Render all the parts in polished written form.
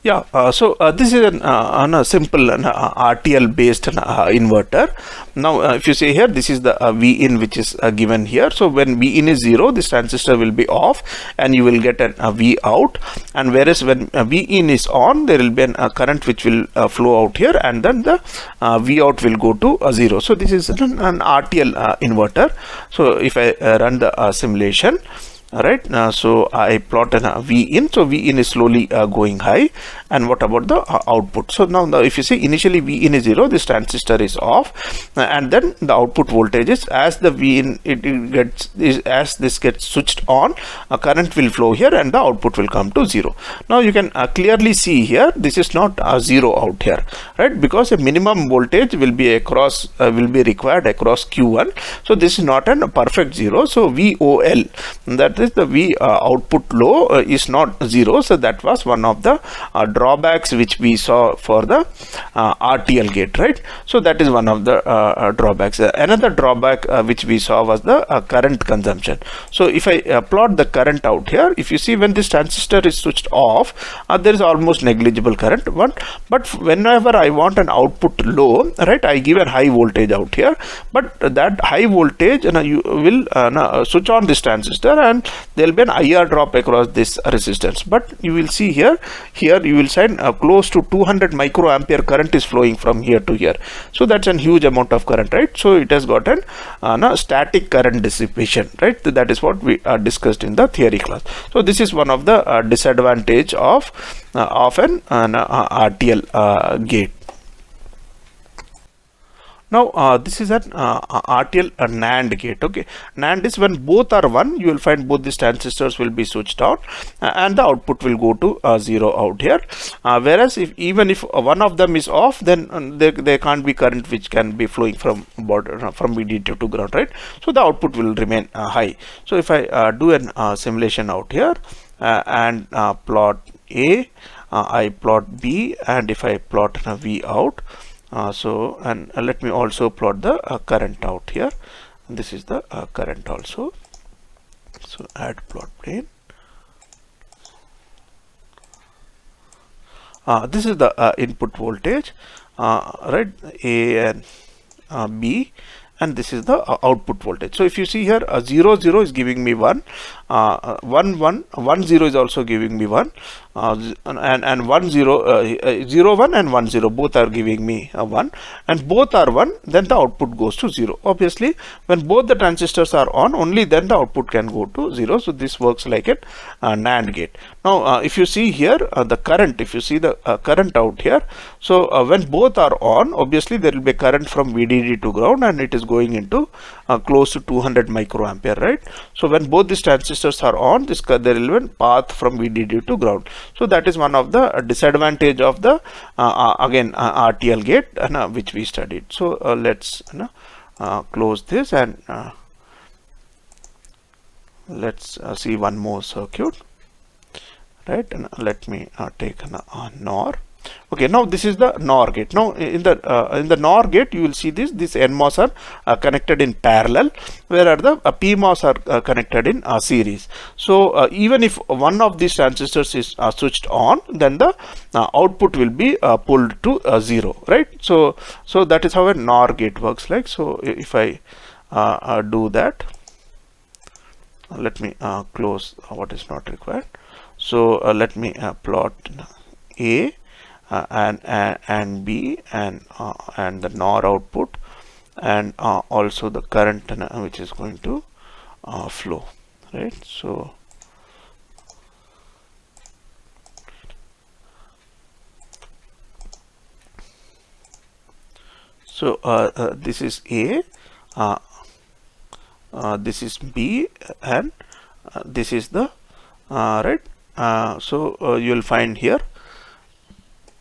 Yeah, this is on a simple RTL based inverter. Now, if you see here, this is the V in which is given here. So when V in is 0, this transistor will be off, and you will get a V out. And whereas when V in is on, there will be a current which will flow out here, and then the V out will go to 0. So this is an RTL inverter. So if I run the simulation. Alright, so I plot a V in. So V in is slowly going high. And what about the output? So now if you see, initially V in is 0, this transistor is off, and then the output voltage is, as the V in as this gets switched on, a current will flow here and the output will come to 0. Now you can clearly see here, this is not 0 out here, right? Because a minimum voltage will be across will be required across Q1. So this is not a perfect 0. So VOL, that is the V output low, is not 0. So that was one of the drawbacks which we saw for the RTL gate, right? So that is one of the drawbacks. Another drawback which we saw was the current consumption. So if I plot the current out here, if you see, when this transistor is switched off, there is almost negligible current. But whenever I want an output low, right, I give a high voltage out here. But that high voltage, you will switch on this transistor, and there will be an IR drop across this resistance. But you will see here you will find close to 200 microampere current is flowing from here to here. So that's a huge amount of current, right? So it has got an static current dissipation, right? That is what we discussed in the theory class. So this is one of the disadvantage of an RTL gate. Now this is an RTL Nand gate. Okay, Nand is when both are 1, you will find both these transistors will be switched on, and the output will go to 0 out here. Whereas even if one of them is off, then there can't be current which can be flowing from VDD to ground, right? So the output will remain high. So if I do an simulation out here and plot A, I plot B, and if I plot a V out. And let me also plot the current out here. This is the current also. So add plot plane. This is the input voltage, right? A and B, and this is the output voltage. So if you see here, 0 0 is giving me 1, 1 1 1 0 is also giving me 1, and 1 0 0 1 and 1 0 both are giving me 1, and both are 1, then the output goes to 0. Obviously, when both the transistors are on, only then the output can go to 0. So this works like a NAND gate. Now if you see here, the current, if you see the current out here, so when both are on, obviously there will be current from VDD to ground, and it is going into close to 200 microampere, right? So when both these transistors are on, there will be a path from VDD to ground. So that is one of the disadvantage of the again RTL gate which we studied. So let's close this, and let's see one more circuit, right? And let me take an NOR. Okay, now this is the NOR gate. Now in the NOR gate, you will see this NMOS are connected in parallel, whereas the PMOS are connected in series. So even if one of these transistors is switched on, then the output will be pulled to 0, right? So that is how a NOR gate works like. So if I do that, let me close what is not required. So let me plot A and B and the NOR output, and also the current which is going to flow, right? So this is A, this is B, and this is the right. So you will find here.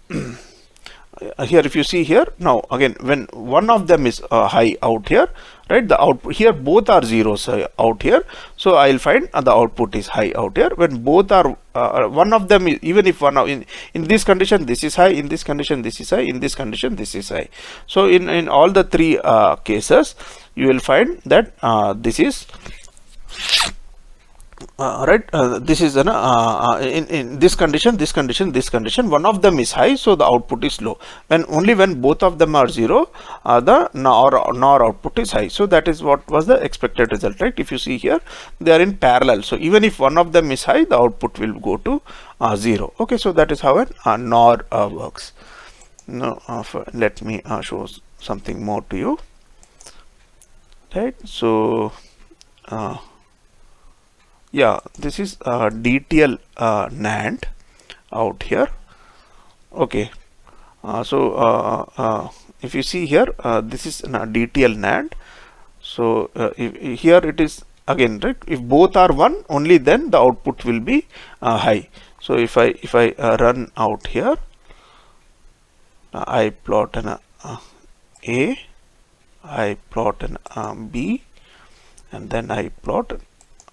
Here if you see here, now again when one of them is high out here, right, the output here both are zeros out here, so I will find the output is high out here. When both are one of them is, even if one of in this condition this is high, in this condition this is high, in this condition this is high. So in all the three cases you will find that this is right, this is an in this condition, one of them is high, so the output is low. When both of them are 0, the NOR output is high. So that is what was the expected result, right? If you see here, they are in parallel, so even if one of them is high, the output will go to 0. Okay, so that is how an NOR works. Now let me show something more to you, right? So yeah, this is Dtl Nand out here. Okay, if you see here, this is Dtl Nand. So here it is again, right? If both are 1, only then the output will be high. So if I run out here, I plot an A, I plot an B, and then I plot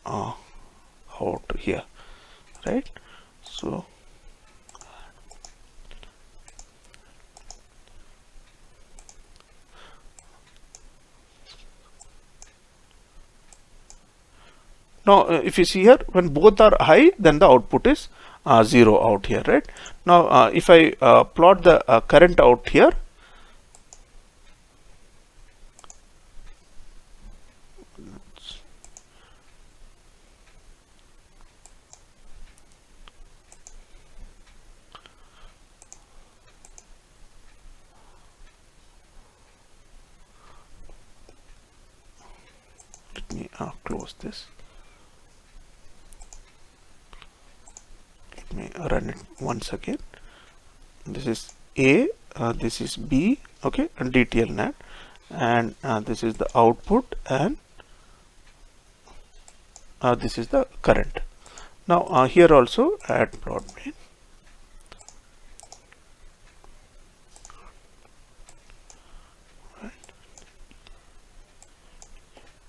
out here, right? So now if you see here, when both are high, then the output is 0 out here, right? Now if I plot the current out here, let me close this. Let me run it once again. This is A, this is B, okay, and Dtl Nand, and this is the output, and this is the current. Now here also add plot main.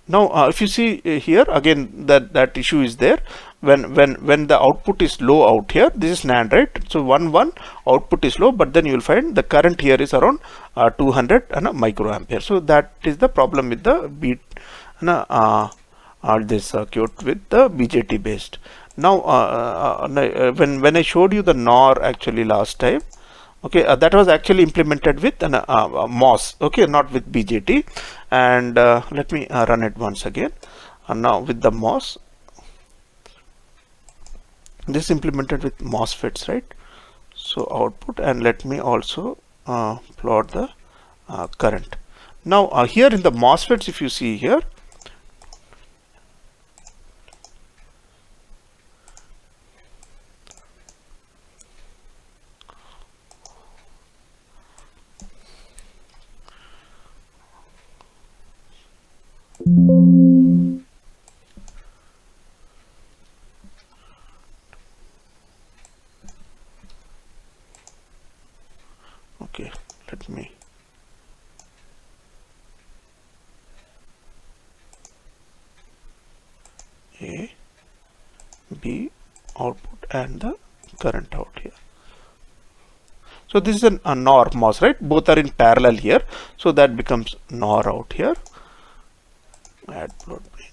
Now if you see here again, that issue is there. When the output is low out here, this is NAND, right? So 1 output is low, but then you will find the current here is around 200 microampere. So that is the problem with the this circuit with the BJT based. Now when I showed you the NOR actually last time, okay, that was actually implemented with an MOS, okay, not with BJT. And let me run it once again. Now with the MOS, this is implemented with MOSFETs, right? So output, and let me also plot the current. Now here in the MOSFETs, if you see here, okay, let me A, B output, and the current out here. So this is a NOR MOS, right? Both are in parallel here, so that becomes NOR out here. Add plot main.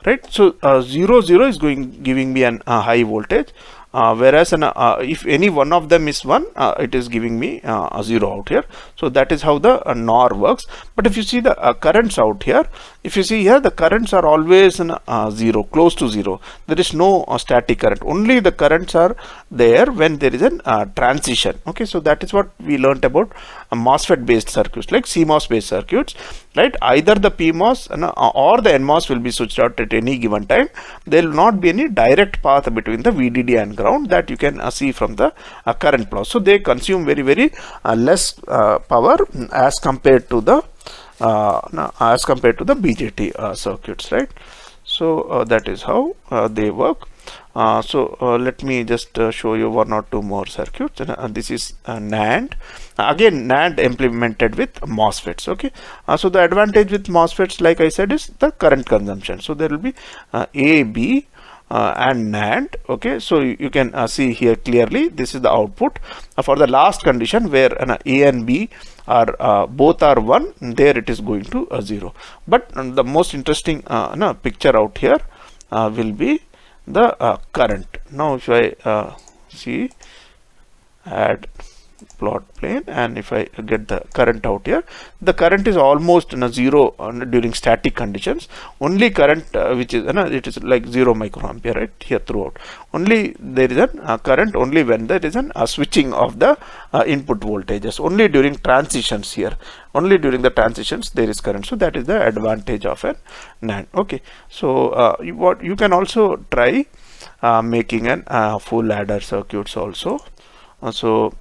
Right, so 0 0 is giving me an high voltage, whereas if any one of them is 1, it is giving me 0 out here. So that is how the NOR works. But if you see the currents out here, if you see here, the currents are always 0, close to 0. There is no static current. Only the currents are there when there is a transition. Okay, so that is what we learnt about MOSFET based circuits, like CMOS based circuits, right? Either the PMOS or the NMOS will be switched out at any given time. There will not be any direct path between the VDD and ground, that you can see from the current plot. So they consume very less power as compared to the BJT circuits, right? So that is how they work. Let me just show you one or two more circuits. This is NAND. Again, NAND implemented with MOSFETs. Okay, so the advantage with MOSFETs, like I said, is the current consumption. So there will be A, B, and NAND. Okay, so you can see here clearly this is the output for the last condition where A and B are both are 1, there it is going to 0. But the most interesting picture out here will be the current. Now if I see, add plot plane, and if I get the current out here, the current is almost 0 during static conditions. Only current which is it is like 0 microampere right here throughout. Only there is a current only when there is a switching of the input voltages. Only during transitions here, only during the transitions there is current. So that is the advantage of an NAND. Okay, so what you can also try making an full adder circuits also. So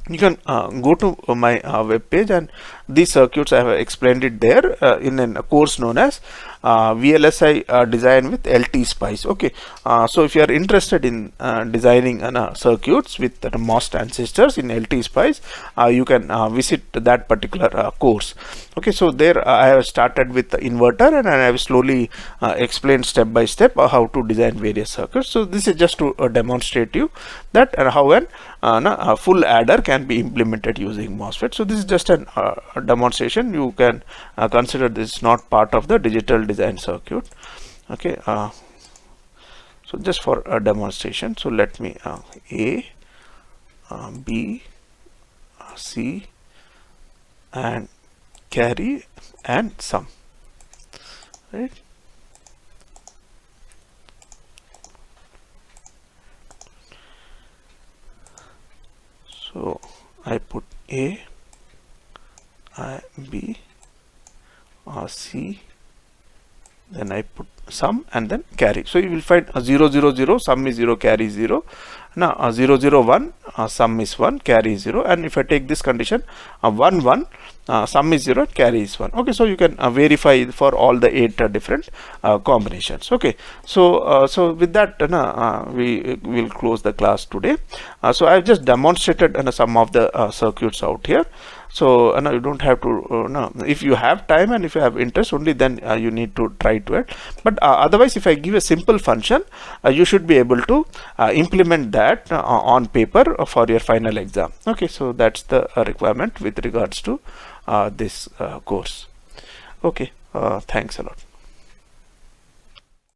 you can go to my web page, and these circuits I have explained it there in a course known as VLSI design with LT Spice. Okay, so if you are interested in designing circuits with MOS transistors in LT Spice, you can visit that particular course. Okay, so there I have started with the inverter, and I have slowly explained step by step how to design various circuits. So this is just to demonstrate you that how a full adder can be implemented using MOSFET. So this is just a demonstration. You can consider this not part of the digital design circuit. Okay, so just for a demonstration, so let me A, B, C, and carry and sum, right? So I put A, B, C, then I put sum and then carry. So you will find 0 0 0, sum is 0, carry is 0. Now 0 0 1, sum is 1, carry is 0. And if I take this condition 1 1, sum is 0, carry is 1. Okay, so you can verify for all the 8 different combinations. Okay, so so with that we will close the class today. So I have just demonstrated some of the circuits out here. So you don't have to if you have time and if you have interest, only then you need to try to it. But otherwise, if I give a simple function, you should be able to implement that on paper for your final exam. Okay, so that's the requirement with regards to this course. Okay, thanks a lot.